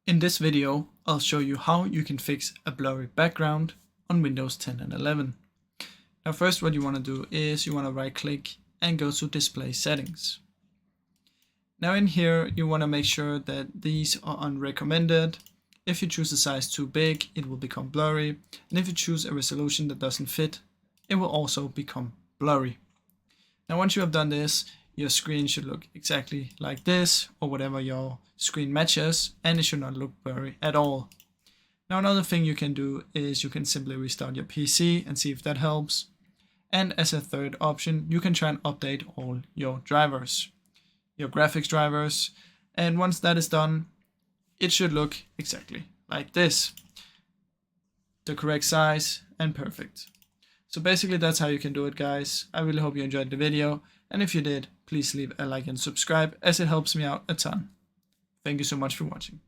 In this video, I'll show you how you can fix a blurry background on Windows 10 and 11. Now first what you want to do is you want to right click and go to display settings. Now in here you want to make sure that these are unrecommended. If you choose a size too big, it will become blurry, and if you choose a resolution that doesn't fit, it will also become blurry. Now once you have done this, your screen should look exactly like this, or whatever your screen matches, and it should not look blurry at all. Now another thing you can do is you can simply restart your PC and see if that helps. And as a third option, you can try and update all your drivers, your graphics drivers, and once that is done, it should look exactly like this. The correct size and perfect. So basically that's how you can do it, guys. I really hope you enjoyed the video, and if you did, please leave a like and subscribe as it helps me out a ton. Thank you so much for watching.